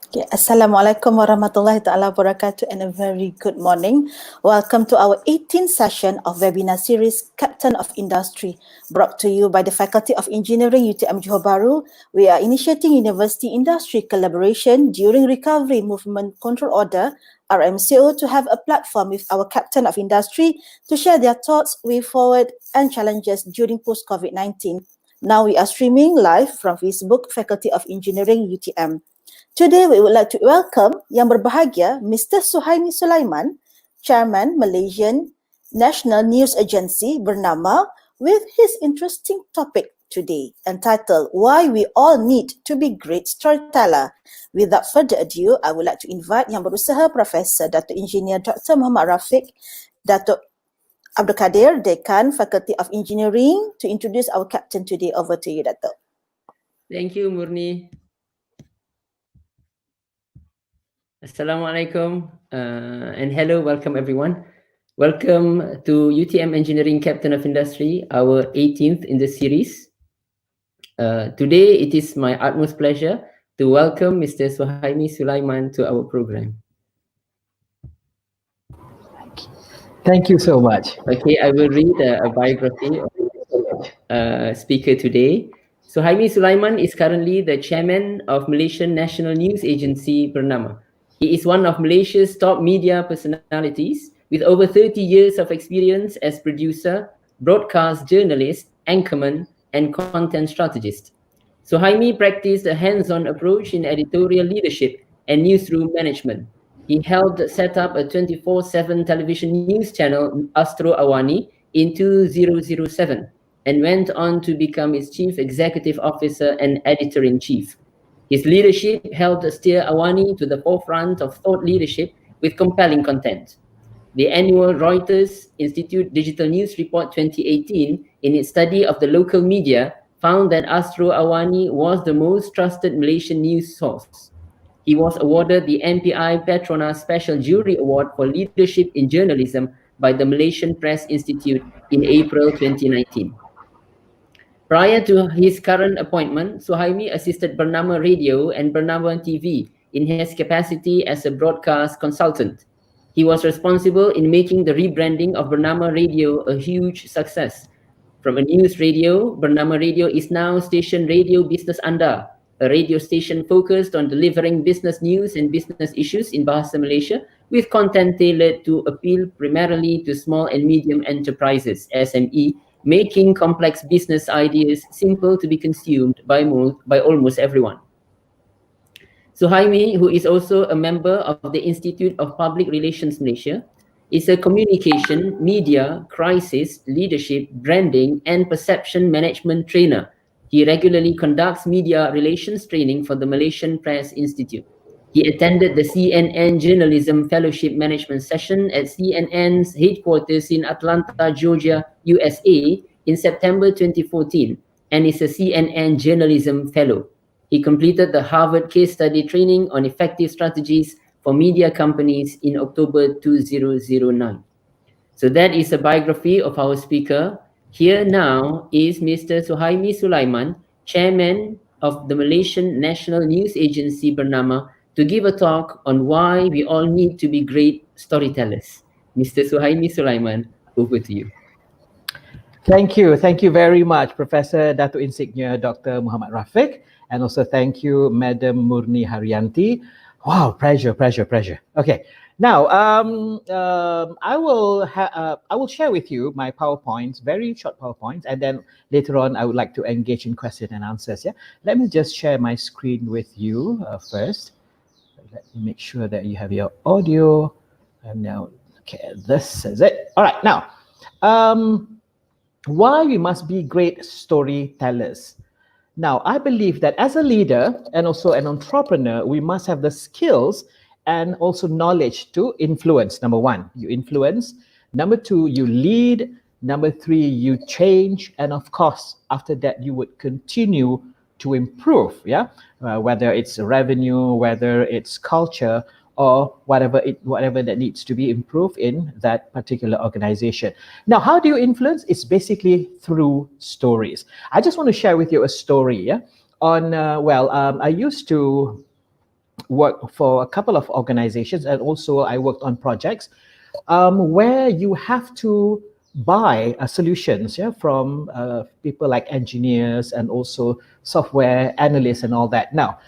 Okay, Assalamualaikum warahmatullahi ta'ala wabarakatuh and a very good morning. Welcome to our 18th session of webinar series Captain of Industry, brought to you by the Faculty of Engineering UTM Johor Bahru. We are initiating university industry collaboration during Recovery Movement Control Order RMCO to have a platform with our Captain of Industry to share their thoughts, way forward and challenges during post-COVID-19. Now we are streaming live from Facebook Faculty of Engineering UTM. Today, we would like to welcome Yang Berbahagia Mr. Suhaimi Sulaiman, Chairman Malaysian National News Agency Bernama, with his interesting topic today entitled Why We All Need to Be Great Storyteller. Without further ado, I would like to invite Yang Berusaha Professor Dato' Engineer Dr. Muhammad Rafiq, Dato' Abdul Kadir, Dekan Faculty of Engineering, to introduce our captain today. Over to you, Dato'. Thank you, Murni. Assalamualaikum and hello, welcome everyone. Welcome to UTM Engineering Captain of Industry, our 18th in the series. Today, it is my utmost pleasure to welcome Mr. Suhaimi Sulaiman to our program. Thank you so much. Okay, I will read a biography of speaker today. Suhaimi Sulaiman is currently the chairman of Malaysian National News Agency Bernama. He is one of Malaysia's top media personalities with over 30 years of experience as producer, broadcast journalist, anchorman, and content strategist. Suhaimi practiced a hands-on approach in editorial leadership and newsroom management. He helped set up a 24/7 television news channel, Astro Awani, in 2007 and went on to become its chief executive officer and editor-in-chief. His leadership helped steer Awani to the forefront of thought leadership with compelling content. The annual Reuters Institute Digital News Report 2018, in its study of the local media, found that Astro Awani was the most trusted Malaysian news source. He was awarded the MPI Petronas Special Jury Award for Leadership in Journalism by the Malaysian Press Institute in April 2019. Prior to his current appointment, Suhaimi assisted Bernama Radio and Bernama TV in his capacity as a broadcast consultant. He was responsible in making the rebranding of Bernama Radio a huge success. From a news radio, Bernama Radio is now Station Radio Business Anda, a radio station focused on delivering business news and business issues in Bahasa Malaysia with content tailored to appeal primarily to small and medium enterprises, SME, making complex business ideas simple to be consumed by almost everyone. Suhaimi, who is also a member of the Institute of Public Relations Malaysia, is a communication, media, crisis, leadership, branding, and perception management trainer. He regularly conducts media relations training for the Malaysian Press Institute. He attended the CNN Journalism Fellowship Management Session at CNN's headquarters in Atlanta, Georgia, USA in September 2014 and is a CNN Journalism Fellow. He completed the Harvard Case Study Training on Effective Strategies for Media Companies in October 2009. So that is a biography of our speaker. Here now is Mr. Suhaimi Sulaiman, Chairman of the Malaysian National News Agency Bernama, to give a talk on why we all need to be great storytellers. Mr. Suhaimi Sulaiman, over to you. Thank you. Thank you very much, Professor Dato' Insigne Dr. Muhammad Rafiq. And also thank you, Madam Murni Haryanti. Wow, pleasure. Okay, now I will share with you my PowerPoints, very short PowerPoints, and then later on I would like to engage in question and answers. Yeah, let me just share my screen with you first. Let me make sure that you have your audio. And now, okay, this is it. All right, now, why we must be great storytellers. Now, I believe that as a leader and also an entrepreneur, we must have the skills and also knowledge to influence. Number one, you influence. Number two, you lead. Number three, you change. And of course, after that, you would continue to improve, whether it's revenue, whether it's culture, or whatever that needs to be improved in that particular organization. Now, how do you influence? It's basically through stories. I just want to share with you a story. I used to work for a couple of organizations, and also I worked on projects where you have to buy solutions from people like engineers and also software analysts and all that. Now,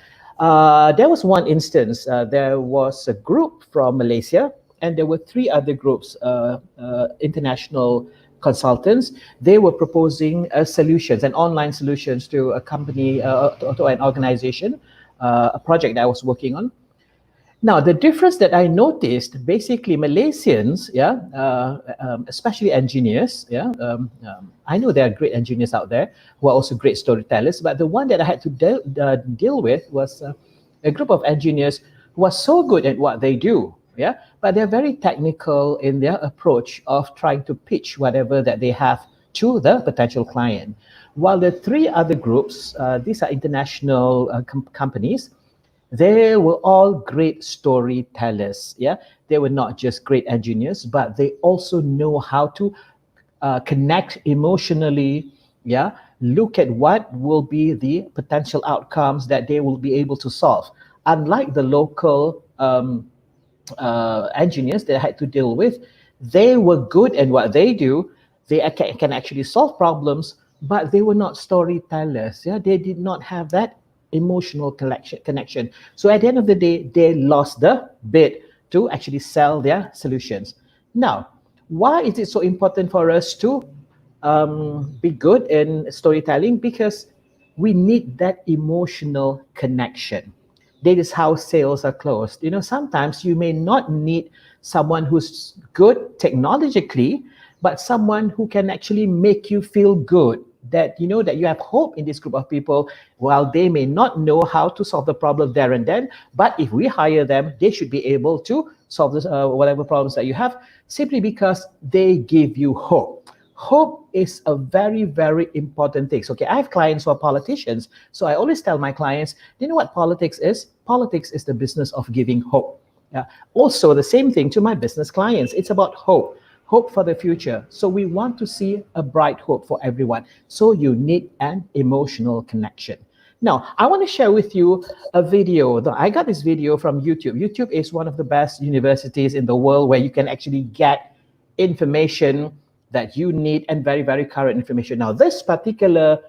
there was one instance, there was a group from Malaysia, and there were three other groups, international consultants. They were proposing solutions and online solutions to a company, to an organization, a project that I was working on. Now, the difference that I noticed, basically Malaysians, especially engineers, I know there are great engineers out there who are also great storytellers, but the one that I had to deal with was a group of engineers who are so good at what they do, but they're very technical in their approach of trying to pitch whatever that they have to the potential client. While the three other groups, these are international companies, they were all great storytellers. They were not just great engineers, but they also know how to connect emotionally. Look at what will be the potential outcomes that they will be able to solve. Unlike the local engineers that I had to deal with, they were good at what they do. They can actually solve problems, but they were not storytellers. They did not have that emotional connection. So at the end of the day, they lost the bid to actually sell their solutions. Now, why is it so important for us to be good in storytelling? Because we need that emotional connection. That is how sales are closed. Sometimes you may not need someone who's good technologically, but someone who can actually make you feel good, that that you have hope in this group of people. While they may not know how to solve the problem there and then, but if we hire them, they should be able to solve this, whatever problems that you have, simply because they give you hope. Hope is a very, very important thing. Okay, I have clients who are politicians, so I always tell my clients, you know what politics is? Politics is the business of giving hope. Also, the same thing to my business clients. It's about hope. Hope for the future. So we want to see a bright hope for everyone. So you need an emotional connection. Now, I want to share with you a video. I got this video from YouTube. YouTube is one of the best universities in the world where you can actually get information that you need, and very, very current information. Now, this particular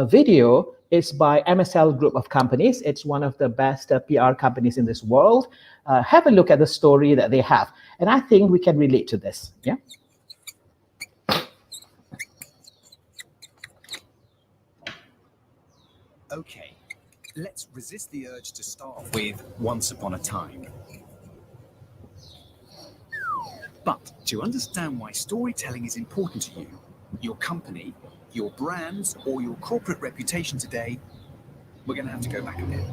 video is by MSL Group of Companies. It's one of the best PR companies in this world. Have a look at the story that they have. And I think we can relate to this. Okay, let's resist the urge to start with once upon a time. But to understand why storytelling is important to you, your company, your brands, or your corporate reputation today, we're going to have to go back a bit.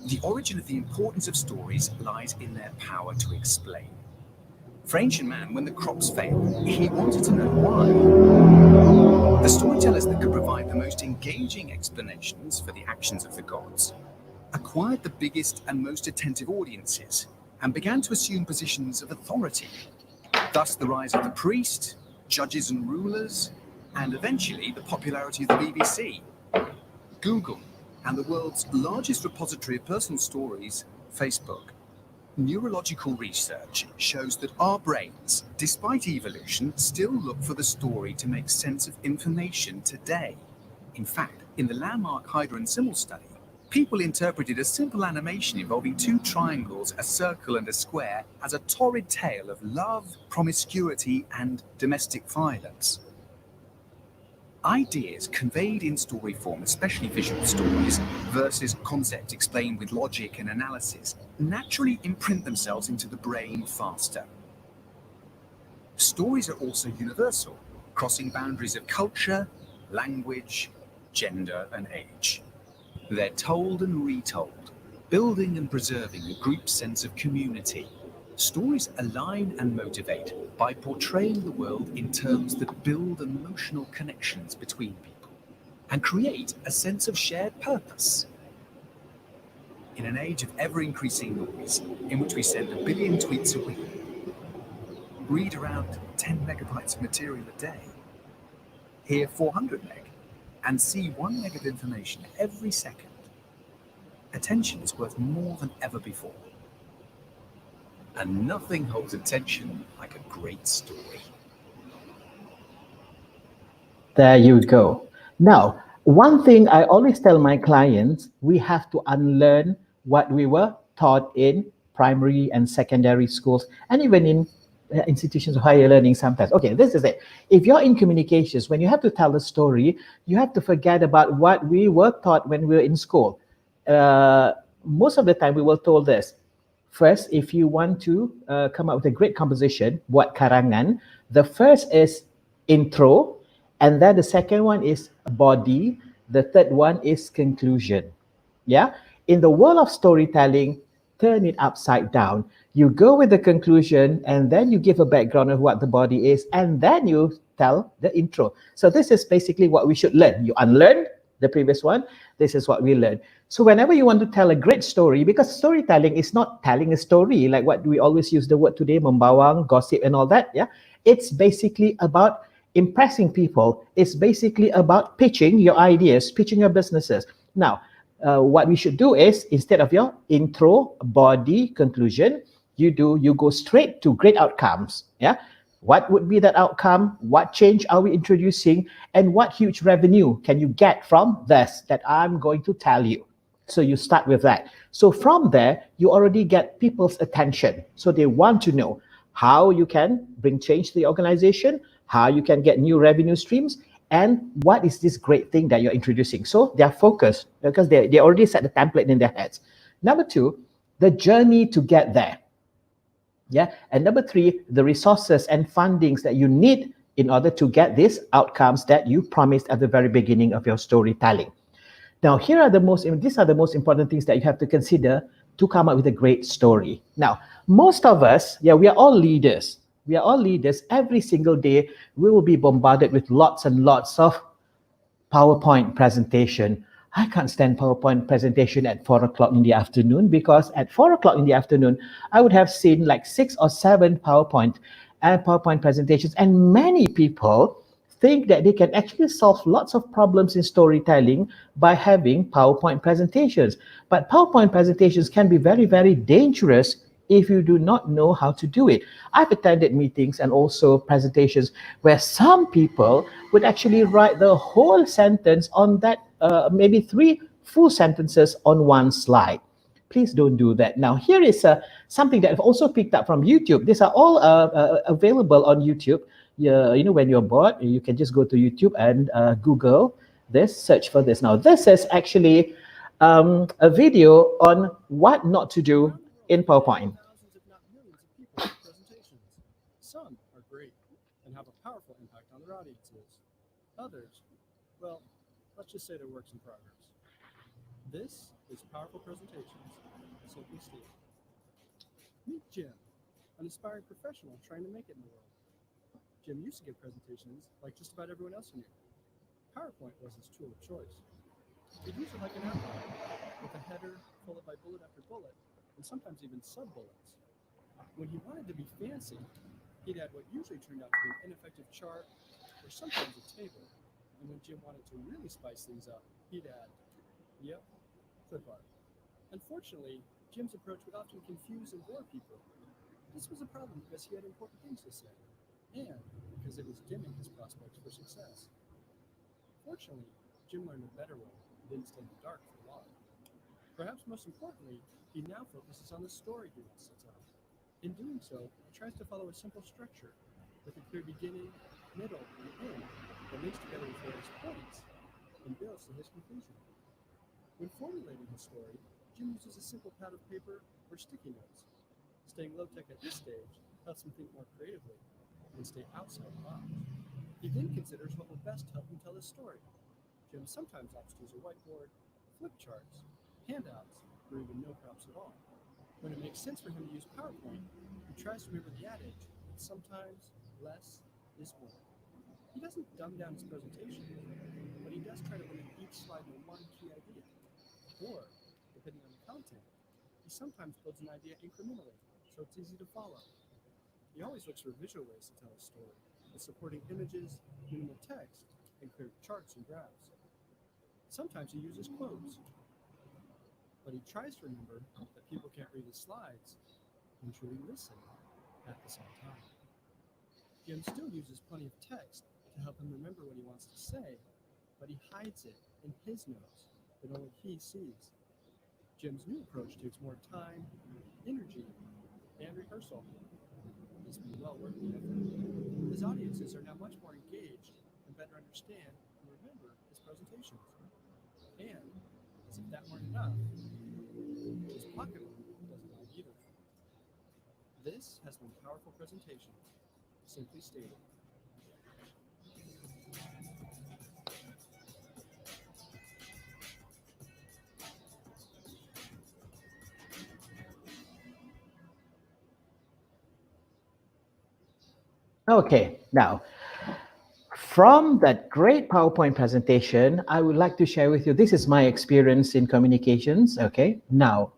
The origin of the importance of stories lies in their power to explain. For ancient man, when the crops failed, he wanted to know why. The storytellers that could provide the most engaging explanations for the actions of the gods acquired the biggest and most attentive audiences and began to assume positions of authority. Thus the rise of the priest, judges and rulers, and eventually the popularity of the BBC, Google, and the world's largest repository of personal stories, Facebook. Neurological research shows that our brains, despite evolution, still look for the story to make sense of information today. In fact, in the landmark Hydra and Symbol study, people interpreted a simple animation involving two triangles, a circle and a square, as a torrid tale of love, promiscuity, and domestic violence. Ideas conveyed in story form, especially visual stories, versus concepts explained with logic and analysis, naturally imprint themselves into the brain faster. Stories are also universal, crossing boundaries of culture, language, gender and age. They're told and retold, building and preserving a group's sense of community. Stories align and motivate by portraying the world in terms that build emotional connections between people and create a sense of shared purpose. In an age of ever-increasing noise, in which we send 1 billion tweets a week, read around 10 megabytes of material a day, hear 400 meg, and see 1 meg of information every second, attention is worth more than ever before. And nothing holds attention like a great story. There you go. Now, one thing I always tell my clients, we have to unlearn what we were taught in primary and secondary schools, and even in institutions of higher learning sometimes. Okay, this is it. If you're in communications, when you have to tell a story, you have to forget about what we were taught when we were in school. Most of the time, we were told this. First, if you want to come up with a great composition, buat karangan, the first is intro, and then the second one is body, the third one is conclusion. Yeah? In the world of storytelling, turn it upside down. You go with the conclusion, and then you give a background of what the body is, and then you tell the intro. So this is basically what we should learn. You unlearn the previous one. This is what we learn. So whenever you want to tell a great story, because storytelling is not telling a story like what we always use the word today, membawang, gossip and all that. Yeah, it's basically about impressing people. It's basically about pitching your ideas, pitching your businesses. Now, what we should do is, instead of your intro, body, conclusion, you go straight to great outcomes. Yeah. What would be that outcome? What change are we introducing? And what huge revenue can you get from this that I'm going to tell you? So you start with that. So from there, you already get people's attention. So they want to know how you can bring change to the organization, how you can get new revenue streams, and what is this great thing that you're introducing. So they're focused because they already set the template in their heads. Number two, the journey to get there. Yeah. And number three, the resources and fundings that you need in order to get these outcomes that you promised at the very beginning of your storytelling. Now, these are the most important things that you have to consider to come up with a great story. Now, most of us, we are all leaders. We are all leaders. Every single day, we will be bombarded with lots and lots of PowerPoint presentation. I can't stand PowerPoint presentation at 4 o'clock in the afternoon, because at 4 o'clock in the afternoon, I would have seen like 6 or 7 PowerPoint presentations. And many people think that they can actually solve lots of problems in storytelling by having PowerPoint presentations. But PowerPoint presentations can be very, very dangerous if you do not know how to do it. I've attended meetings and also presentations where some people would actually write the whole sentence on that, maybe 3 full sentences on one slide. Please don't do that. Now, here is something that I've also picked up from YouTube. These are all available on YouTube. When you're bored, you can just go to YouTube and Google this, search for this. Now, this is actually a video on what not to do in PowerPoint. Thousands, if not millions, of people make presentations. Some are great and have a powerful impact on their audiences. Others, well, let's just say they're works in progress. This is Powerful Presentations, simply stated. Meet Jim, an aspiring professional trying to make it in the world. Jim used to give presentations like just about everyone else he knew. PowerPoint was his tool of choice. He'd use it like an outline, with a header followed by bullet after bullet, and sometimes even sub-bullets. When he wanted to be fancy, he'd add what usually turned out to be an ineffective chart, or sometimes a table. And when Jim wanted to really spice things up, he'd add, clip art. Unfortunately, Jim's approach would often confuse and bore people. This was a problem because he had important things to say, and because it was dimming his prospects for success. Fortunately, Jim learned a better way and didn't stay in the dark for long. Perhaps most importantly, he now focuses on the story he wants to tell. In doing so, he tries to follow a simple structure with a clear beginning, middle, and end that links together his various points and builds to his conclusion. When formulating his story, Jim uses a simple pad of paper or sticky notes. Staying low-tech at this stage helps him think more creatively and stay outside the box. He then considers what will best help him tell his story. Jim sometimes opts to use a whiteboard, flip charts, handouts, or even no props at all. When it makes sense for him to use PowerPoint, he tries to remember the adage that sometimes less is more. He doesn't dumb down his presentation, but he does try to limit each slide to one key idea. Or, depending on the content, he sometimes builds an idea incrementally, so it's easy to follow. He always looks for visual ways to tell a story, with supporting images, minimal text, and clear charts and graphs. Sometimes he uses quotes, but he tries to remember that people can't read his slides and truly listen at the same time. Jim still uses plenty of text to help him remember what he wants to say, but he hides it in his notes that only he sees. Jim's new approach takes more time, energy, and rehearsal. It's been well worth the effort. His audiences are now much more engaged and better understand and remember his presentations. And, as if that weren't enough, his pocketbook doesn't lie either. This has been Powerful Presentation, simply stated. Okay, now, from that great PowerPoint presentation, I would like to share with you, this is my experience in communications, okay? Now,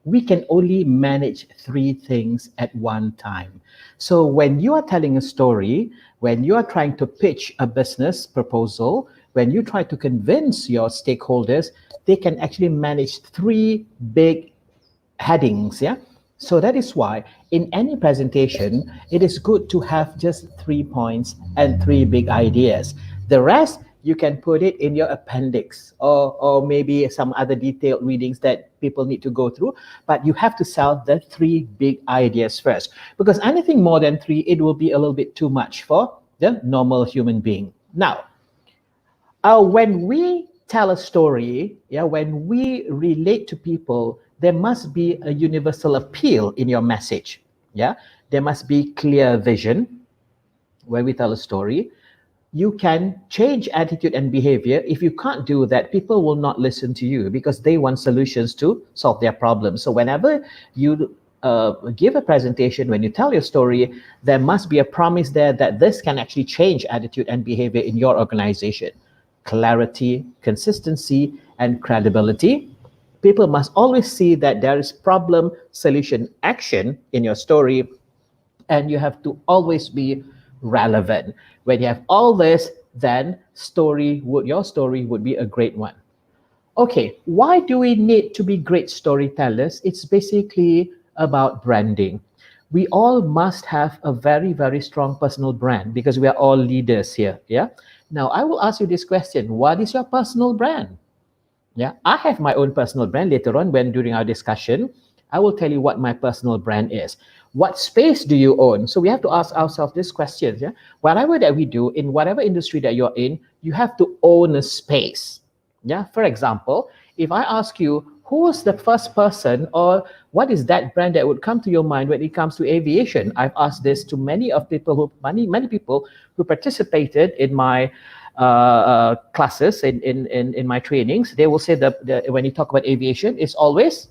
we can only manage 3 things at one time. So when you are telling a story, when you are trying to pitch a business proposal, when you try to convince your stakeholders, they can actually manage 3 big headings, yeah? So that is why in any presentation, it is good to have just 3 points and 3 big ideas. The rest, you can put it in your appendix or maybe some other detailed readings that people need to go through, but you have to sell the 3 big ideas first, because anything more than 3, it will be a little bit too much for the normal human being. Now, when we tell a story, when we relate to people, there must be a universal appeal in your message. There must be clear vision when we tell a story. You can change attitude and behavior. If you can't do that, people will not listen to you because they want solutions to solve their problems. So whenever you give a presentation, when you tell your story, there must be a promise there that this can actually change attitude and behavior in your organization. Clarity, consistency, and credibility. People must always see that there is problem, solution, action in your story, and you have to always be relevant. When you have all this, then your story would be a great one. Okay, why do we need to be great storytellers? It's basically about branding. We all must have a very, very strong personal brand because we are all leaders here. Now, I will ask you this question. What is your personal brand? I have my own personal brand. Later on, during our discussion, I will tell you what my personal brand is. What space do you own? So we have to ask ourselves this question. Whatever that we do, in whatever industry that you're in, you have to own a space. For example, if I ask you, who is the first person or what is that brand that would come to your mind when it comes to aviation? I've asked this to many people who participated in my classes, in my trainings. They will say that when you talk about aviation, it's always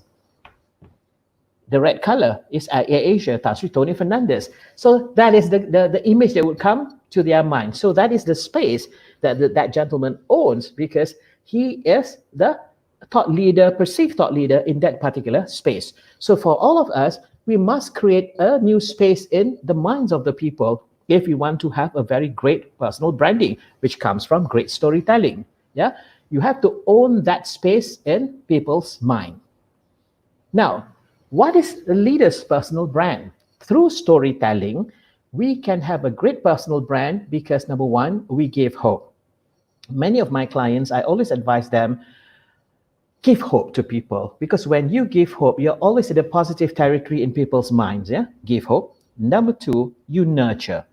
the red color. It's Air Asia, Tony Fernandez. So that is the image that would come to their mind. So that is the space that gentleman owns because he is the perceived thought leader in that particular space. So for all of us, we must create a new space in the minds of the people if we want to have a very great personal branding, which comes from great storytelling. You have to own that space in people's mind. Now, what is the leader's personal brand? Through storytelling, we can have a great personal brand because, number one, we give hope. Many of my clients, I always advise them, give hope to people, because when you give hope, you're always in a positive territory in people's minds. Give hope. Number 2, you nurture.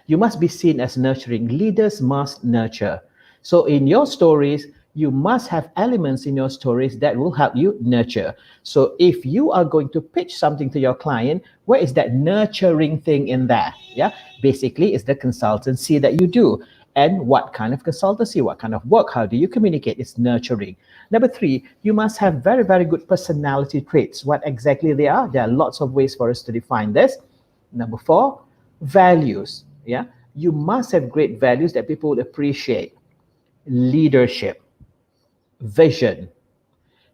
You must be seen as nurturing. Leaders must nurture. So in your stories, you must have elements in your stories that will help you nurture. So if you are going to pitch something to your client, where is that nurturing thing in there? Basically, it's the consultancy that you do. And what kind of consultancy, what kind of work, how do you communicate? It's nurturing. Number 3, you must have very, very good personality traits. What exactly they are? There are lots of ways for us to define this. Number 4, values. Yeah, you must have great values that people would appreciate. Leadership, vision.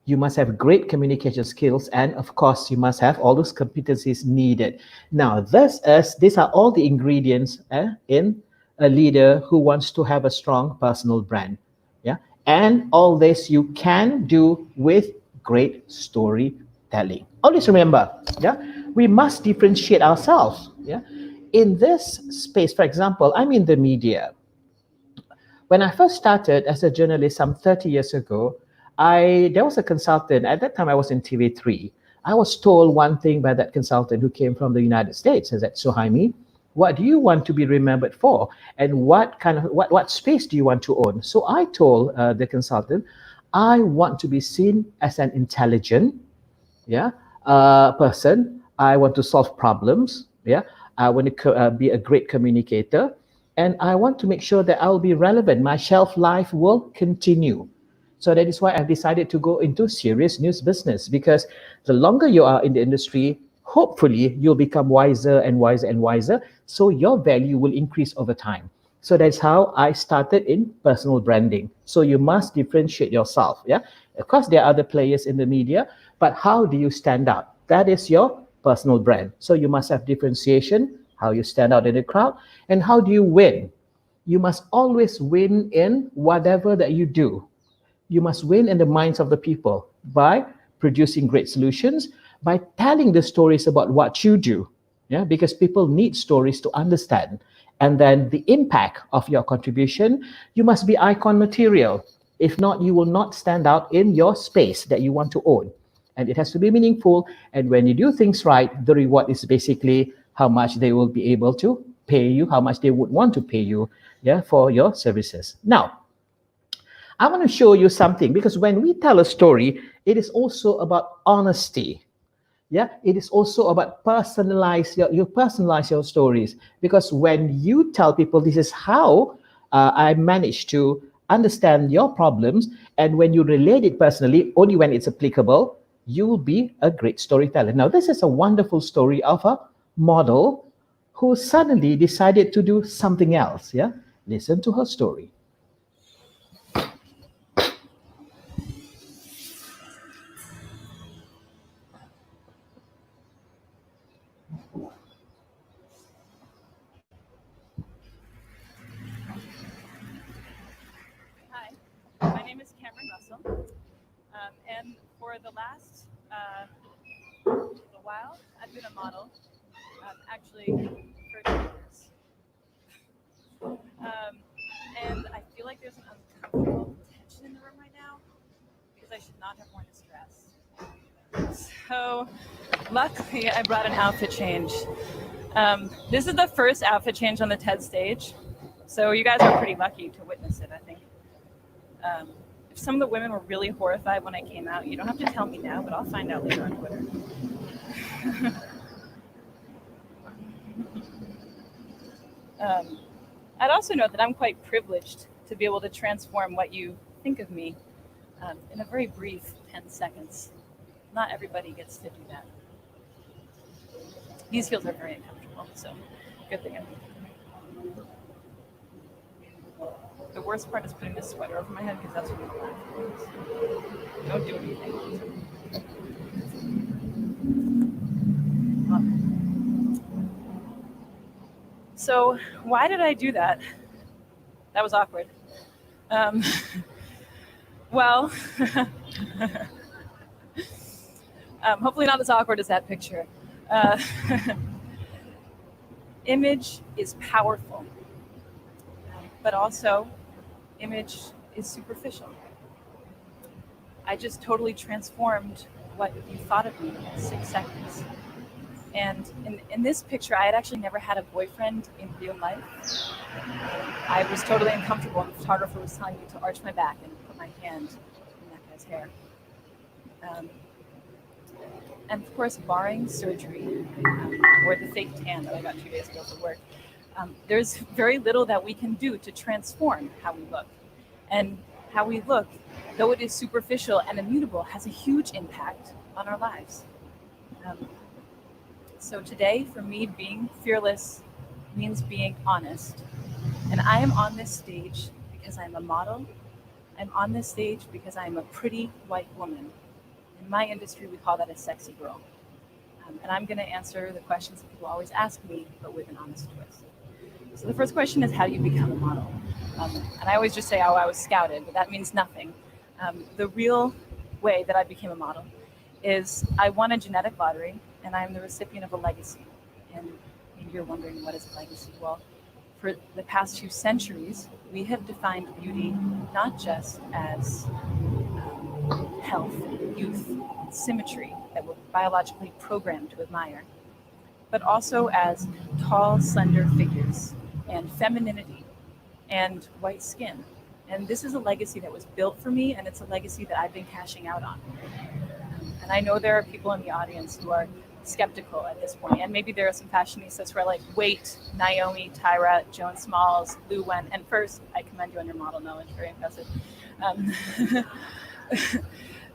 You must have great communication skills, and of course, you must have all those competencies needed. Now, these are all the ingredients in a leader who wants to have a strong personal brand. Yeah, and all this you can do with great storytelling. Always remember, yeah, we must differentiate ourselves. Yeah, in this space, for example, I'm in the media. When I first started as a journalist some 30 years ago, there was a consultant. At that time, I was in TV3. I was told one thing by that consultant who came from the United States. He said, Suhaimi, what do you want to be remembered for? And what space do you want to own? So I told the consultant, I want to be seen as an intelligent person. I want to solve problems. Yeah, I want to be a great communicator. And I want to make sure that I'll be relevant. My shelf life will continue. So that is why I've decided to go into serious news business, because the longer you are in the industry, hopefully you'll become wiser and wiser and wiser. So your value will increase over time. So that's how I started in personal branding. So you must differentiate yourself. Yeah, of course there are other players in the media, but how do you stand out? That is your personal brand. So you must have differentiation, how you stand out in the crowd, and how do you win? You must always win in whatever that you do. You must win in the minds of the people by producing great solutions, by telling the stories about what you do. Yeah, because people need stories to understand. And then the impact of your contribution, you must be icon material. If not, you will not stand out in your space that you want to own. And it has to be meaningful. And when you do things right, the reward is basically how much they will be able to pay you, how much they would want to pay you, yeah, for your services. Now, I want to show you something, because when we tell a story, it is also about honesty. Yeah, it is also about personalize your stories, because when you tell people this is how I managed to understand your problems, and when you relate it personally, only when it's applicable, you will be a great storyteller. Now, this is a wonderful story of a model who suddenly decided to do something else. Yeah, listen to her story. Hi, my name is Cameron Russell, and for the last little while, I've been a model, actually for 2 years. And I feel like there's an uncomfortable tension in the room right now, because I should not have more distress. So, luckily, I brought an outfit change. This is the first outfit change on the TED stage, so you guys are pretty lucky to witness it, I think. If some of the women were really horrified when I came out, you don't have to tell me now, but I'll find out later on Twitter. I'd also note that I'm quite privileged to be able to transform what you think of me in a very brief 10 seconds. Not everybody gets to do that. These heels are very uncomfortable, so good thing. The worst part is putting this sweater over my head, because that's what I'm laughing. Don't do anything. So why did I do that? That was awkward. Well, hopefully not as awkward as that picture. Image is powerful, but also image is superficial. I just totally transformed what you thought of me in 6 seconds. And in this picture, I had actually never had a boyfriend in real life. I was totally uncomfortable, and the photographer was telling me to arch my back and put my hand in that guy's hair. And of course, barring surgery or the fake tan that I got 2 days ago for work, There's very little that we can do to transform how we look. And how we look, though it is superficial and immutable, has a huge impact on our lives. So today, for me, being fearless means being honest. And I am on this stage because I'm a model. I'm on this stage because I'm a pretty white woman. In my industry, we call that a sexy girl. And I'm going to answer the questions that people always ask me, but with an honest twist. So the first question is, how do you become a model? And I always just say, oh, I was scouted, but that means nothing. The real way that I became a model is I won a genetic lottery, and I'm the recipient of a legacy. And maybe you're wondering, what is a legacy? Well, for the past 2 centuries, we have defined beauty not just as health, youth, symmetry that we're biologically programmed to admire, but also as tall, slender figures and femininity and white skin. And this is a legacy that was built for me, and it's a legacy that I've been cashing out on. And I know there are people in the audience who are skeptical at this point, and maybe there are some fashionistas who are like, wait, Naomi, Tyra, Joan Smalls, Lou Wen, and first, I commend you on your model knowledge, very impressive.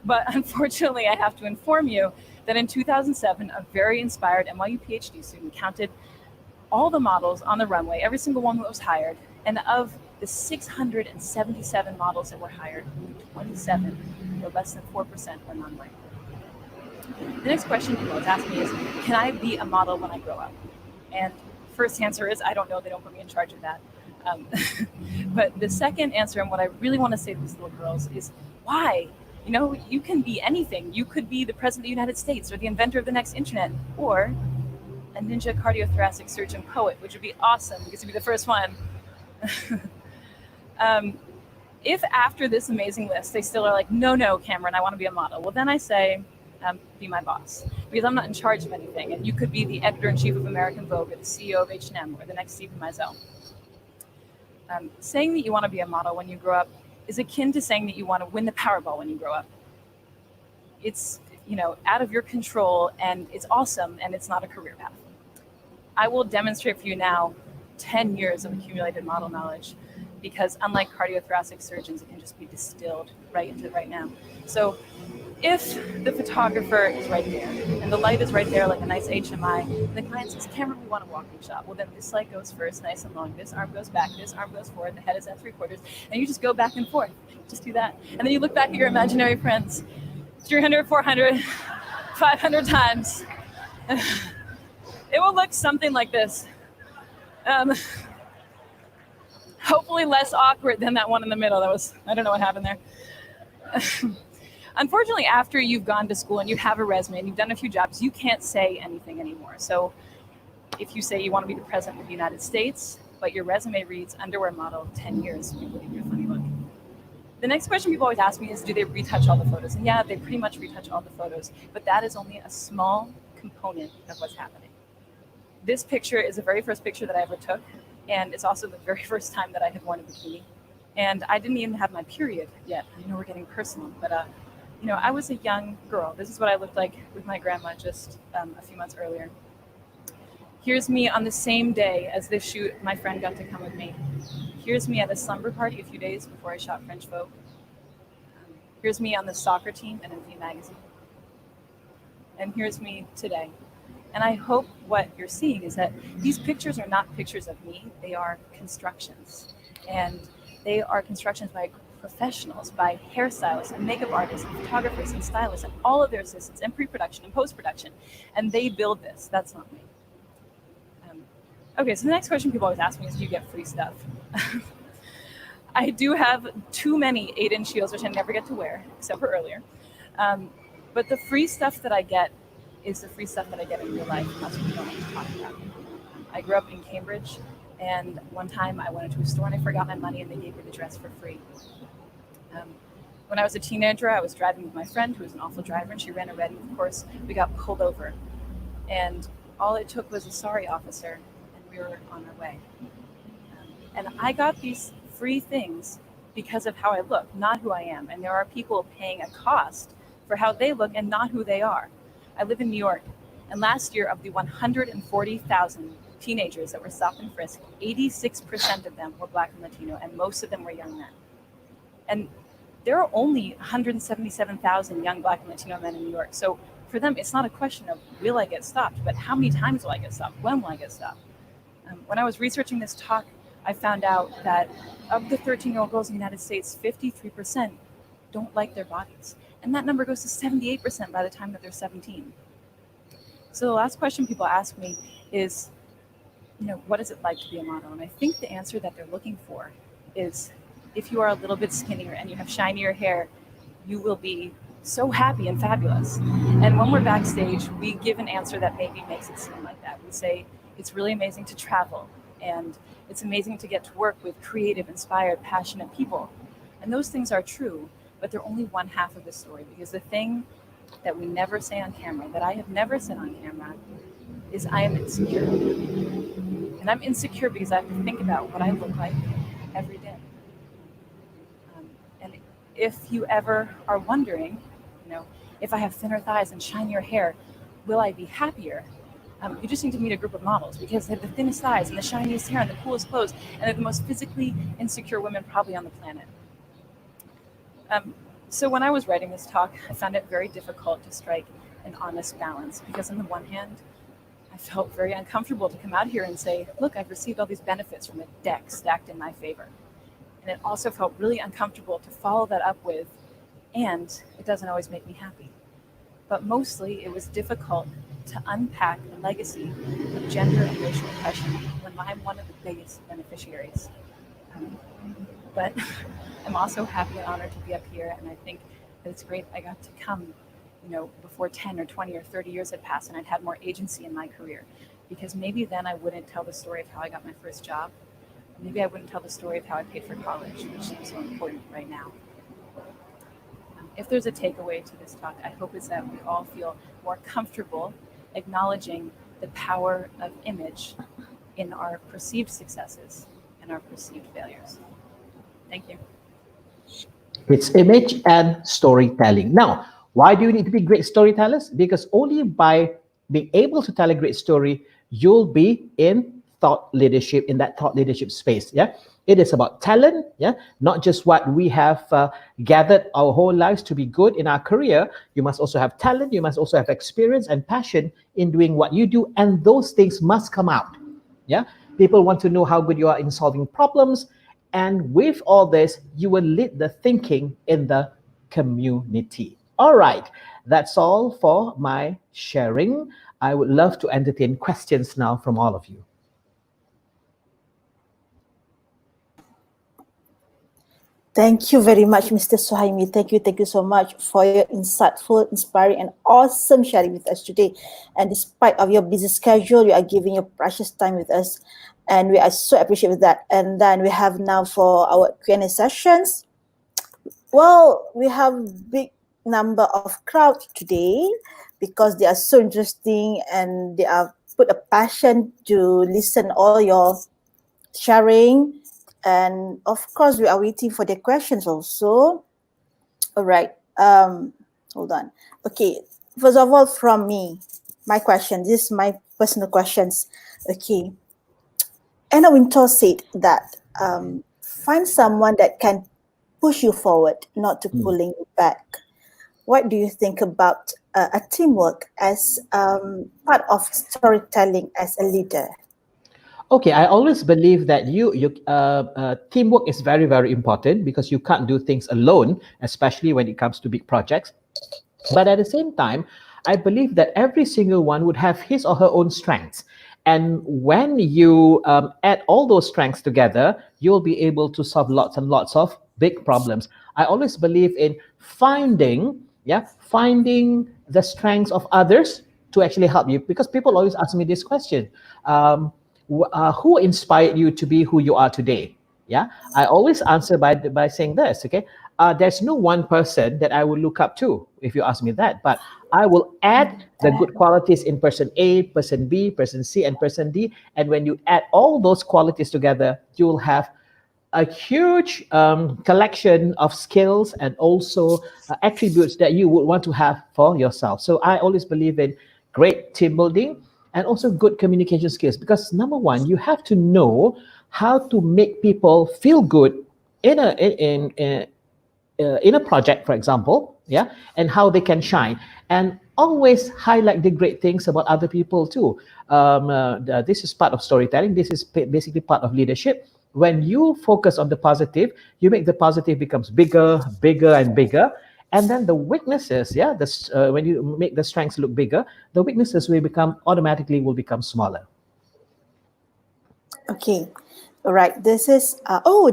But unfortunately, I have to inform you that in 2007, a very inspired NYU PhD student counted all the models on the runway, every single one that was hired, and of the 677 models that were hired, 27, or less than 4%, were non-white. The next question people always ask me is, can I be a model when I grow up? And first answer is, I don't know, they don't put me in charge of that. But the second answer, and what I really want to say to these little girls, is why? You know, you can be anything. You could be the president of the United States, or the inventor of the next internet, or a ninja cardiothoracic surgeon poet, which would be awesome because you'd be the first one. If after this amazing list, they still are like, no, Cameron, I want to be a model. Well, then I say, be my boss, because I'm not in charge of anything. And you could be the editor-in-chief of American Vogue, or the CEO of H&M, or the next Stephen Meisel. Saying that you want to be a model when you grow up is akin to saying that you want to win the Powerball when you grow up. It's, you know, out of your control, and it's awesome, and it's not a career path. I will demonstrate for you now 10 years of accumulated model knowledge, because unlike cardiothoracic surgeons, it can just be distilled right into right now. So if the photographer is right there, and the light is right there like a nice HMI, and the client says, Cameron, we want a walking shot. Well, then this light goes first, nice and long. This arm goes back, this arm goes forward, the head is at 3/4, and you just go back and forth. Just do that. And then you look back at your imaginary friends, 300, 400, 500 times. It will look something like this. Hopefully less awkward than that one in the middle. That was, I don't know what happened there. Unfortunately, after you've gone to school and you have a resume and you've done a few jobs, you can't say anything anymore. So if you say you want to be the president of the United States, but your resume reads underwear model 10 years, people give you a funny look. The next question people always ask me is, do they retouch all the photos? And yeah, they pretty much retouch all the photos, but that is only a small component of what's happening. This picture is the very first picture that I ever took, and it's also the very first time that I had worn a bikini. And I didn't even have my period yet. I know we're getting personal, but you know, I was a young girl. This is what I looked like with my grandma just a few months earlier. Here's me on the same day as this shoot. My friend got to come with me. Here's me at a slumber party a few days before I shot French Vogue. Here's me on the soccer team in a magazine. And here's me today. And I hope what you're seeing is that these pictures are not pictures of me. They are constructions. And they are constructions by professionals, by hairstylists and makeup artists and photographers and stylists and all of their assistants and pre-production and post-production. And they build this. That's not me. Okay, so the next question people always ask me is, do you get free stuff? I do have too many 8-inch heels, which I never get to wear, except for earlier. But the free stuff that I get is the free stuff that I get in real life. And that's what we don't want to talk about. I grew up in Cambridge, and one time I went into a store and I forgot my money and they gave me the dress for free. When I was a teenager, I was driving with my friend who was an awful driver, and she ran a red, and of course, we got pulled over. And all it took was a sorry officer, and we were on our way. And I got these free things because of how I look, not who I am. And there are people paying a cost for how they look and not who they are. I live in New York, and last year, of the 140,000 teenagers that were stopped and frisked, 86% of them were Black and Latino, and most of them were young men. And there are only 177,000 young Black and Latino men in New York. So for them, it's not a question of will I get stopped, but how many times will I get stopped? When will I get stopped? When I was researching this talk, I found out that of the 13-year-old girls in the United States, 53% don't like their bodies. And that number goes to 78% by the time that they're 17. So the last question people ask me is, what is it like to be a model? And I think the answer that they're looking for is, if you are a little bit skinnier and you have shinier hair, you will be so happy and fabulous. And when we're backstage, we give an answer that maybe makes it seem like that. We say, it's really amazing to travel, and it's amazing to get to work with creative, inspired, passionate people. And those things are true, but they're only one half of the story, because the thing that we never say on camera, that I have never said on camera, is I am insecure. And I'm insecure because I have to think about what I look like every day. And if you ever are wondering, if I have thinner thighs and shinier hair, will I be happier? You just need to meet a group of models, because they have the thinnest thighs and the shiniest hair and the coolest clothes, and they're the most physically insecure women probably on the planet. So when I was writing this talk, I found it very difficult to strike an honest balance, because on the one hand, I felt very uncomfortable to come out here and say, look, I've received all these benefits from a deck stacked in my favor. And it also felt really uncomfortable to follow that up with, and it doesn't always make me happy. But mostly it was difficult to unpack the legacy of gender and racial oppression when I'm one of the biggest beneficiaries. But I'm also happy and honored to be up here, and I think that it's great I got to come, before 10 or 20 or 30 years had passed and I'd had more agency in my career, because maybe then I wouldn't tell the story of how I got my first job. Maybe I wouldn't tell the story of how I paid for college, which seems so important right now. If there's a takeaway to this talk, I hope it's that we all feel more comfortable acknowledging the power of image in our perceived successes and our perceived failures. Thank you. It's image and storytelling. Now, why do you need to be great storytellers? Because only by being able to tell a great story, you'll be in thought leadership, in that thought leadership space. Yeah, it is about talent. Yeah, not just what we have gathered our whole lives to be good in our career. You must also have talent. You must also have experience and passion in doing what you do, and those things must come out. Yeah, people want to know how good you are in solving problems, and with all this, you will lead the thinking in the community. All right, that's all for my sharing. I would love to entertain questions now from all of you. Thank you very much, Mr. Suhaimi. Thank you so much for your insightful, inspiring, and awesome sharing with us today. And despite of your busy schedule, you are giving your precious time with us, and we are so appreciative of that. And then we have now for our Q&A sessions. Well, we have big number of crowd today because they are so interesting and they are put a passion to listen all your sharing. And of course, we are waiting for the questions also. All right. Hold on. Okay. First of all, from me, my question. This is my personal questions. Okay. Anna Wintour said that find someone that can push you forward, not to pulling you back. What do you think about a teamwork as part of storytelling as a leader? Okay, I always believe that teamwork is very, very important because you can't do things alone, especially when it comes to big projects. But at the same time, I believe that every single one would have his or her own strengths. And when you add all those strengths together, you'll be able to solve lots and lots of big problems. I always believe in finding the strengths of others to actually help you, because people always ask me this question. Who inspired you to be who you are today? Yeah, I always answer by saying this. Okay, there's no one person that I will look up to if you ask me that, but I will add the good qualities in person A, person B, person C, and person D. And when you add all those qualities together, you will have a huge collection of skills and also attributes that you would want to have for yourself. So I always believe in great team building. and also good communication skills. Because number one, you have to know how to make people feel good in a project, for example, yeah, and how they can shine, and always highlight the great things about other people too. This is part of storytelling. This is basically part of leadership. When you focus on the positive, you make the positive becomes bigger, bigger, and bigger. And then the weaknesses, yeah, when you make the strengths look bigger, the weaknesses will become smaller. Okay. All right. This is,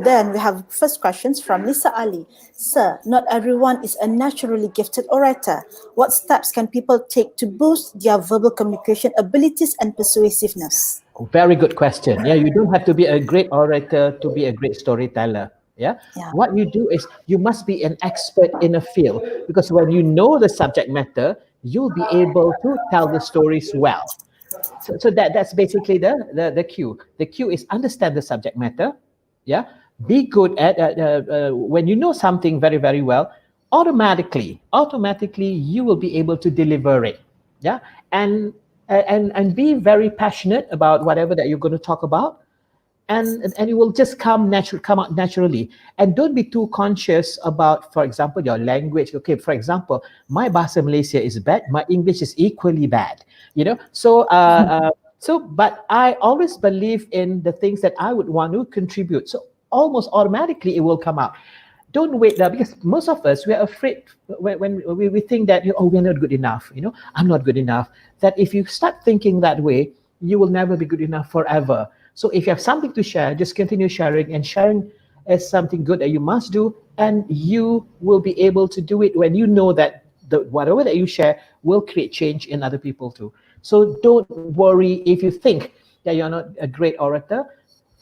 then we have first questions from Lisa Ali. Sir, not everyone is a naturally gifted orator. What steps can people take to boost their verbal communication abilities and persuasiveness? Very good question. Yeah, you don't have to be a great orator to be a great storyteller. Yeah? What you do is you must be an expert in a field, because when you know the subject matter, you'll be able to tell the stories well. So that's basically the cue. The cue is understand the subject matter. Yeah, be good at when you know something very, very well, automatically you will be able to deliver it. Yeah, and be very passionate about whatever that you're going to talk about, and it will just come out naturally. And don't be too conscious about, for example, your language. Okay, for example, my Bahasa Malaysia is bad, my English is equally bad, but I always believe in the things that I would want to contribute, so almost automatically it will come out. Don't wait there, because most of us, we are afraid when we think that we're not good enough, I'm not good enough. That if you start thinking that way, you will never be good enough forever. So if you have something to share, just continue sharing, and sharing is something good that you must do, and you will be able to do it when you know that whatever that you share will create change in other people too. So don't worry if you think that you're not a great orator.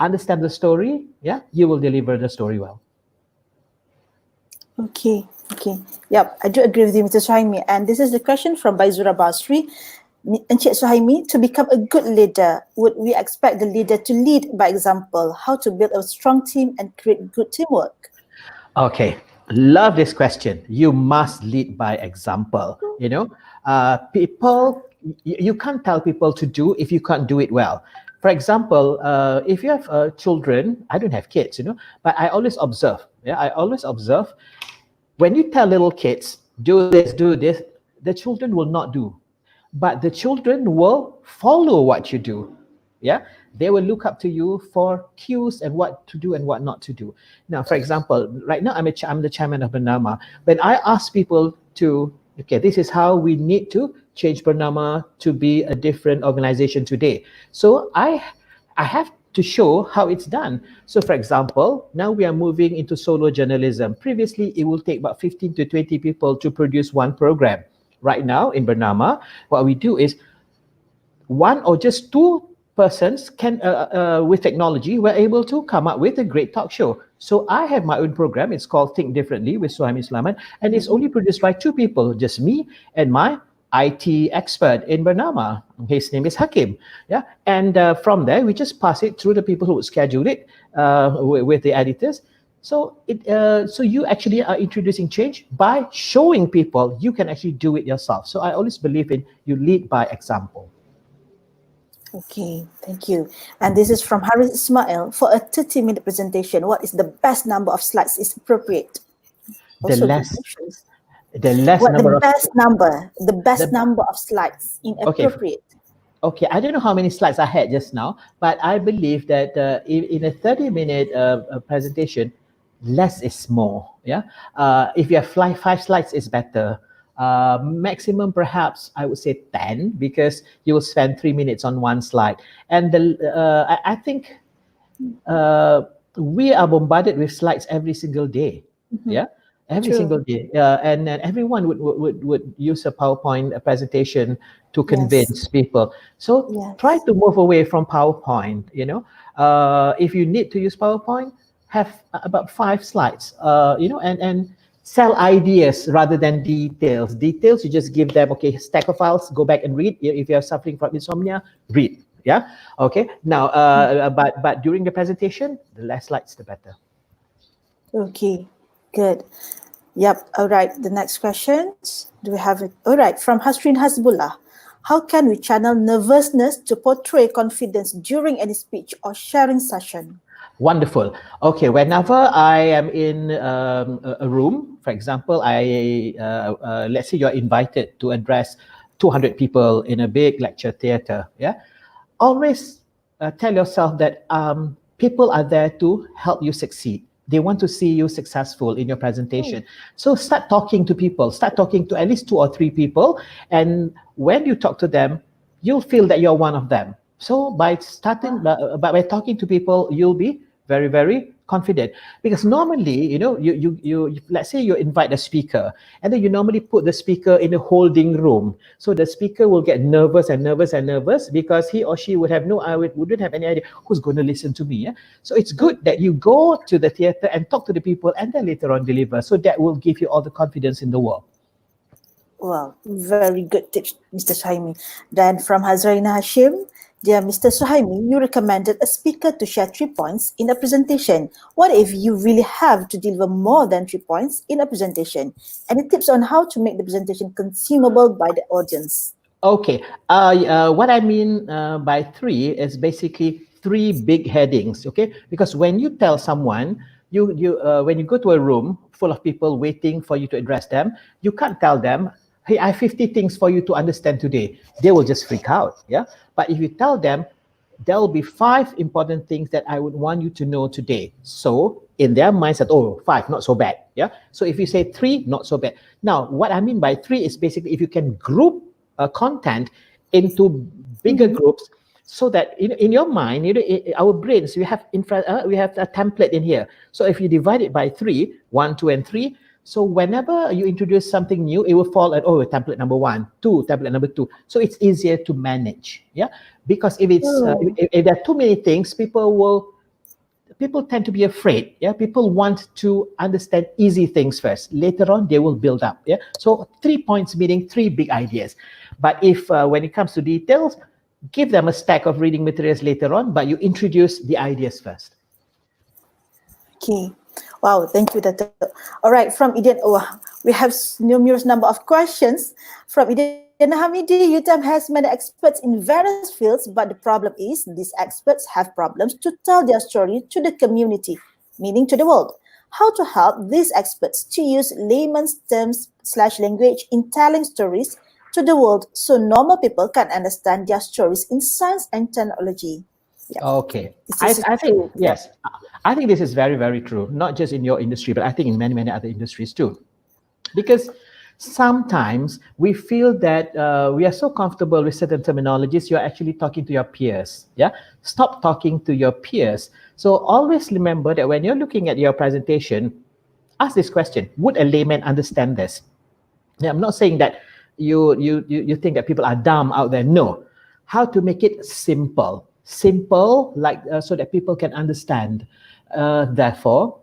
Understand the story, yeah, you will deliver the story well. Okay. Yep, I do agree with you, Mr. Suhaimi. And this is the question from Baizura Basri. Encik Suhaimi, to become a good leader, would we expect the leader to lead by example? How to build a strong team and create good teamwork? Okay, love this question. You must lead by example. People, you can't tell people to do if you can't do it well. For example, if you have children, I don't have kids, but I always observe. Yeah, I always observe. When you tell little kids, do this, the children will not do. But the children will follow what you do. Yeah, they will look up to you for cues and what to do and what not to do. Now, for example, right now I'm the chairman of Bernama. When I ask people to, this is how we need to change Bernama to be a different organization today. So I have to show how it's done. So for example, now we are moving into solo journalism. Previously, it will take about 15 to 20 people to produce one program. Right now in Bernama, what we do is one or just two persons can, with technology, we're able to come up with a great talk show. So I have my own program. It's called Think Differently with Suhaimi Sulaiman, and it's only produced by two people, just me and my IT expert in Bernama. His name is Hakim. Yeah, and from there we just pass it through the people who would schedule it with the editors. So you actually are introducing change by showing people you can actually do it yourself. So I always believe in you lead by example. Okay, thank you. And this is from Haris Ismail. For a 30-minute presentation, what is the best number of slides is appropriate? The best number of slides inappropriate. Okay, I don't know how many slides I had just now, but I believe that in a 30-minute presentation, less is more. Yeah, if you have 5 slides, it's better. Maximum, perhaps I would say 10, because you will spend 3 minutes on one slide. And I think we are bombarded with slides every single day. Mm-hmm. Yeah, every single day, and everyone would use a PowerPoint presentation to convince people. So try to move away from PowerPoint. If you need to use PowerPoint, have about 5 slides. And sell ideas rather than details. Details, you just give them, stack of files, go back and read. If you're suffering from insomnia, read. Yeah. Okay. Now, but during the presentation, the less slides, the better. Okay. Good. Yep. All right. The next question. Do we have it? All right. From Hasrin Hasbullah. How can we channel nervousness to portray confidence during any speech or sharing session? Wonderful. Okay, whenever I am in a room, for example, let's say you're invited to address 200 people in a big lecture theater, yeah? Always tell yourself that people are there to help you succeed. They want to see you successful in your presentation. So start talking to people, start talking to at least 2 or 3 people. And when you talk to them, you'll feel that you're one of them. So by talking to people, you'll be very, very confident. Because normally, you let's say you invite a speaker, and then you normally put the speaker in a holding room. So the speaker will get nervous because he or she wouldn't have any idea who's going to listen to me. Yeah? So it's good that you go to the theater and talk to the people and then later on deliver. So that will give you all the confidence in the world. Well, very good tips, Mr. Suhaimi. Then from Hazraina Hashim, dear Mr. Suhaimi, you recommended a speaker to share 3 points in a presentation. What if you really have to deliver more than 3 points in a presentation? Any tips on how to make the presentation consumable by the audience? Okay, what I mean by 3 is basically 3 big headings, okay? Because when you tell someone, when you go to a room full of people waiting for you to address them, you can't tell them, hey, I have 50 things for you to understand today. They will just freak out, yeah? But if you tell them, there'll be 5 important things that I would want you to know today. So in their minds, that, 5, not so bad, yeah? So if you say 3, not so bad. Now, what I mean by 3 is basically if you can group content into bigger groups, so that in your mind, our brains, we have a template in here. So if you divide it by 3, 1, 2, and 3, so whenever you introduce something new, it will fall at template number 1, 2, template number 2. So it's easier to manage, yeah. Because if if there are too many things, people tend to be afraid, yeah. People want to understand easy things first. Later on, they will build up, yeah. So 3 points meaning 3 big ideas. But if when it comes to details, give them a stack of reading materials later on, but you introduce the ideas first. Okay. Wow, thank you, Dato'. All right, from Eden, we have numerous number of questions. From Eden Hamidi, UTM has many experts in various fields, but the problem is these experts have problems to tell their story to the community, meaning to the world. How to help these experts to use layman's terms / language in telling stories to the world so normal people can understand their stories in science and technology. Yeah. Okay, I think, yes, I think this is very, very true, not just in your industry, but I think in many, many other industries too. Because sometimes we feel that we are so comfortable with certain terminologies, you're actually talking to your peers, yeah? Stop talking to your peers. So always remember that when you're looking at your presentation, ask this question, would a layman understand this? Now, I'm not saying that you think that people are dumb out there. No. How to make it simple, like so that people can understand. Therefore,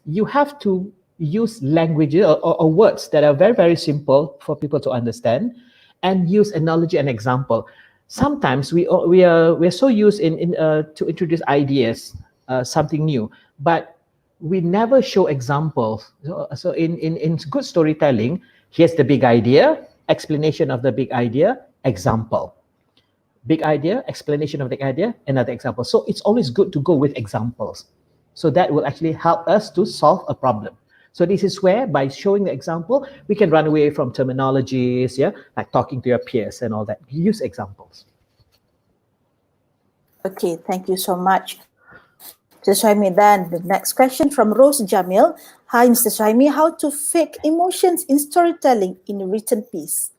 you have to use languages or words that are very, very simple for people to understand, and use analogy and example. Sometimes we're so used to introduce ideas, something new, but we never show examples. So in good storytelling, here's the big idea, explanation of the big idea, example. Big idea, explanation of the idea, another example. So it's always good to go with examples. So that will actually help us to solve a problem. So this is where, by showing the example, we can run away from terminologies, yeah, like talking to your peers and all that. Use examples. Okay, thank you so much. Mr. Suhaimi, then the next question from Rose Jamil. Hi, Mr. Suhaimi, how to fake emotions in storytelling in a written piece?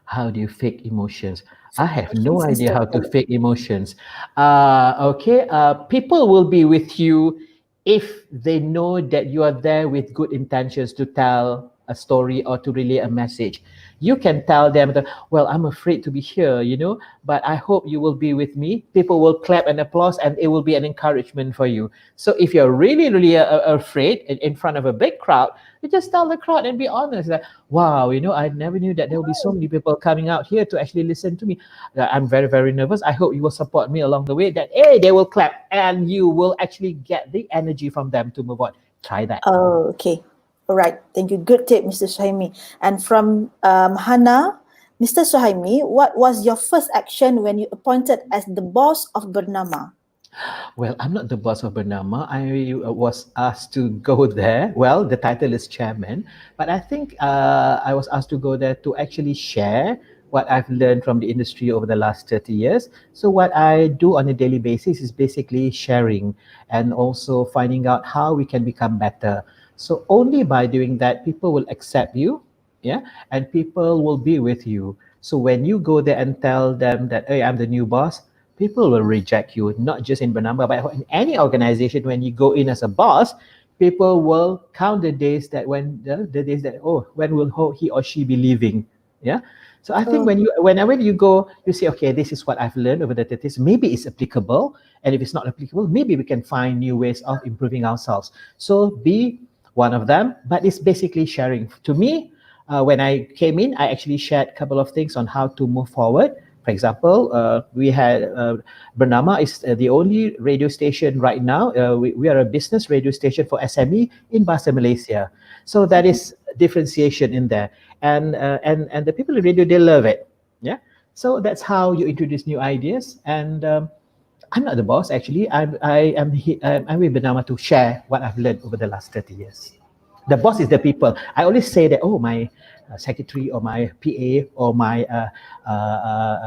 How do you fake emotions? I have no idea how to fake emotions. Okay, people will be with you if they know that you are there with good intentions to tell a story or to relay a message. You can tell them that, well, I'm afraid to be here, but I hope you will be with me. People will clap and applause, and it will be an encouragement for you. So if you're really, really afraid in front of a big crowd, you just tell the crowd and be honest that, wow, I never knew that there will be so many people coming out here to actually listen to me. I'm very, very nervous. I hope you will support me along the way. That, hey, they will clap, and you will actually get the energy from them to move on. Try that. Oh, okay. All right. Thank you. Good tip, Mr. Suhaimi. And from Hannah, Mr. Suhaimi, what was your first action when you appointed as the boss of Bernama? Well, I'm not the boss of Bernama. I was asked to go there. Well, the title is chairman, but I think I was asked to go there to actually share what I've learned from the industry over the last 30 years. So what I do on a daily basis is basically sharing and also finding out how we can become better. So only by doing that, people will accept you, yeah, and people will be with you. So when you go there and tell them that, hey, I'm the new boss, people will reject you, not just in Bernama, but in any organization. When you go in as a boss, people will count the days that the days that, oh, when will he or she be leaving? Yeah. So I think whenever you go, you say, okay, this is what I've learned over the 30s. Maybe it's applicable. And if it's not applicable, maybe we can find new ways of improving ourselves. So be one of them, but it's basically sharing. To me, when I came in, I actually shared a couple of things on how to move forward. For example, we had Bernama is the only radio station right now. We are a business radio station for SME in Bahasa Malaysia. So that is differentiation in there, and the people in radio, they love it. Yeah. So that's how you introduce new ideas. And I'm not the boss actually. I'm with Bernama to share what I've learned over the last 30 years. The boss is the people. I always say that, oh, my secretary or my PA or my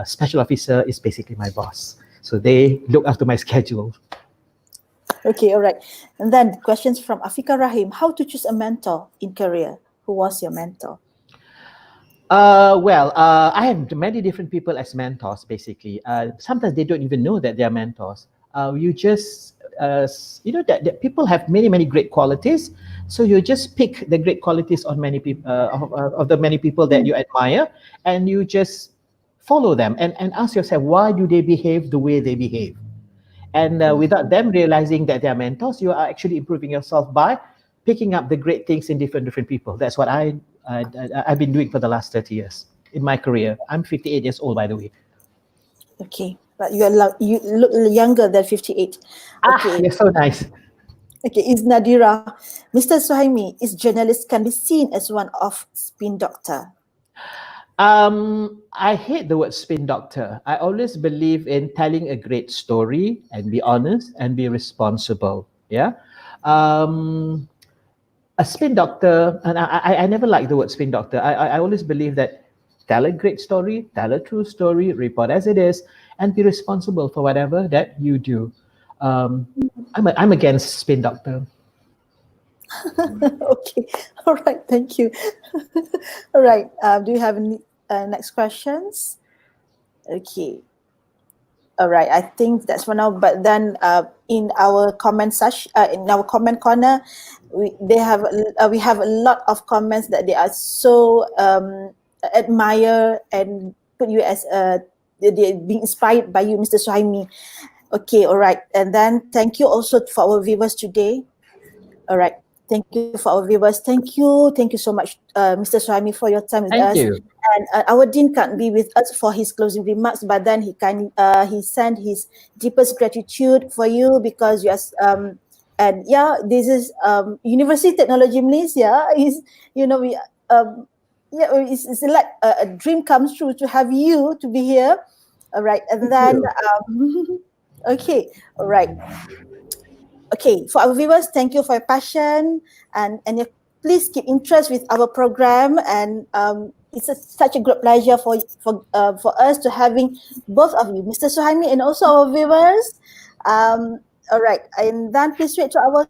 special officer is basically my boss. So they look after my schedule. Okay, all right. And then questions from Afika Rahim. How to choose a mentor in career? Who was your mentor? I have many different people as mentors, basically. Sometimes they don't even know that they are mentors. You just, that people have many, many great qualities. So you just pick the great qualities on many people, of the many people that you admire, and you just follow them and ask yourself, why do they behave the way they behave? And without them realizing that they are mentors, you are actually improving yourself by picking up the great things in different people. That's what I've been doing for the last 30 years in my career. I'm 58 years old, by the way. Okay, but you look younger than 58. Okay. You're so nice. Okay, is Nadira. Mr. Suhaimi, is journalist can be seen as one of spin doctor? I hate the word spin doctor. I always believe in telling a great story and be honest and be responsible. Yeah. A spin doctor, and I never like the word spin doctor. I always believe that tell a great story, tell a true story, report as it is, and be responsible for whatever that you do. I'm against spin doctor. Okay, all right, thank you. All right, do you have any next questions? Okay. All right, I think that's for now. But then in our comment section, in our comment corner, we have a lot of comments that they are so admire and put you as they're being inspired by you, Mr. Suhaimi. Okay, all right, and then thank you also for our viewers today. All right, thank you for our viewers. Thank you so much, Mr. Suhaimi, for your time with us. Thank you. And our dean can't be with us for his closing remarks, but then he sent his deepest gratitude for you because you are and yeah, this is University Technology Malaysia is it's like a dream comes true to have you to be here. All right, and then okay, all right. Okay, for our viewers, thank you for your passion and please keep interest with our program, and it's such a great pleasure for us to having both of you, Mr. Suhaimi, and also our viewers. All right, and then please wait to our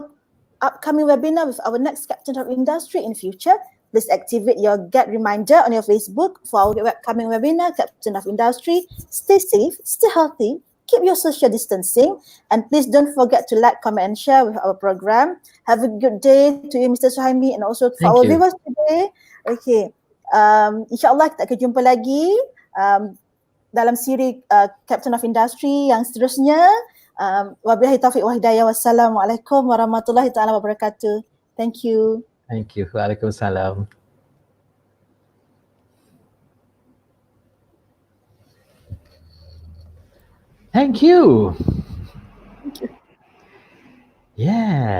upcoming webinar with our next Captain of Industry in future. Please activate your get reminder on your Facebook for our upcoming webinar, Captain of Industry. Stay safe, stay healthy, keep your social distancing, and please don't forget to like, comment, and share with our program. Have a good day to you, Mr. Suhaimi, and also for our viewers today. Okay, insyaAllah kita akan jumpa lagi dalam siri Captain of Industry yang seterusnya. Wabillahi taufiq wa hidayah. Wassalamualaikum warahmatullahi taala wabarakatuh. Thank you. Thank you. Waalaikumsalam. Thank you. Thank you. Yeah.